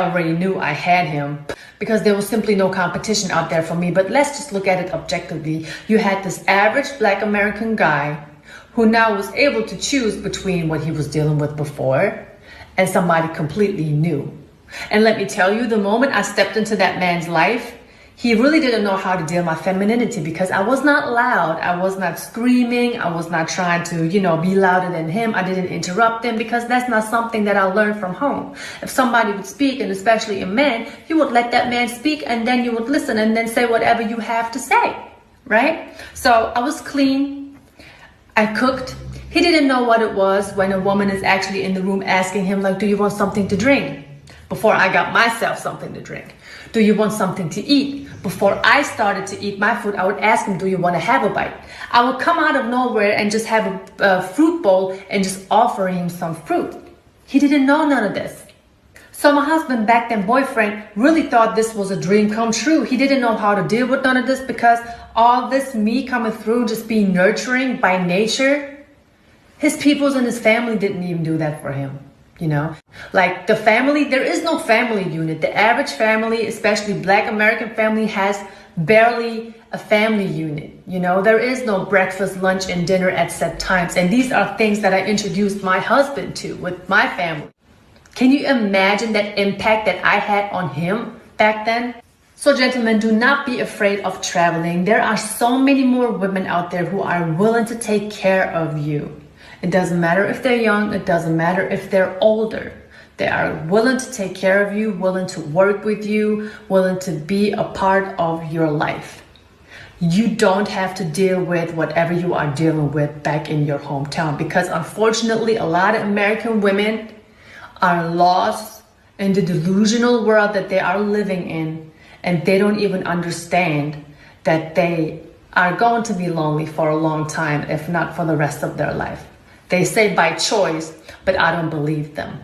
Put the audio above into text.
already knew I had him because there was simply no competition out there for me. But let's just look at it objectively. You had this average Black American guy who now was able to choose between what he was dealing with before and somebody completely new. And let me tell you, the moment I stepped into that man's life, he really didn't know how to deal with my femininity because I was not loud. I was not screaming. I was not trying to, be louder than him. I didn't interrupt him because that's not something that I learned from home. If somebody would speak, and especially a man, you would let that man speak and then you would listen and then say whatever you have to say, right? So I was clean. I cooked. He didn't know what it was when a woman is actually in the room asking him, like, do you want something to drink? Before I got myself something to drink. Do you want something to eat? Before I started to eat my food, I would ask him, do you want to have a bite? I would come out of nowhere and just have a fruit bowl and just offer him some fruit. He didn't know none of this. So my husband, back then boyfriend, really thought this was a dream come true. He didn't know how to deal with none of this because all this me coming through, just being nurturing by nature, his peoples and his family didn't even do that for him. Like the family, there is no family unit. The average family, especially Black American family, has barely a family unit. There is no breakfast, lunch, and dinner at set times. And these are things that I introduced my husband to with my family. Can you imagine that impact that I had on him back then? So gentlemen, do not be afraid of traveling. There are so many more women out there who are willing to take care of you. It doesn't matter if they're young. It doesn't matter if they're older. They are willing to take care of you, willing to work with you, willing to be a part of your life. You don't have to deal with whatever you are dealing with back in your hometown because unfortunately, a lot of American women are lost in the delusional world that they are living in, and they don't even understand that they are going to be lonely for a long time, if not for the rest of their life. They say by choice, but I don't believe them.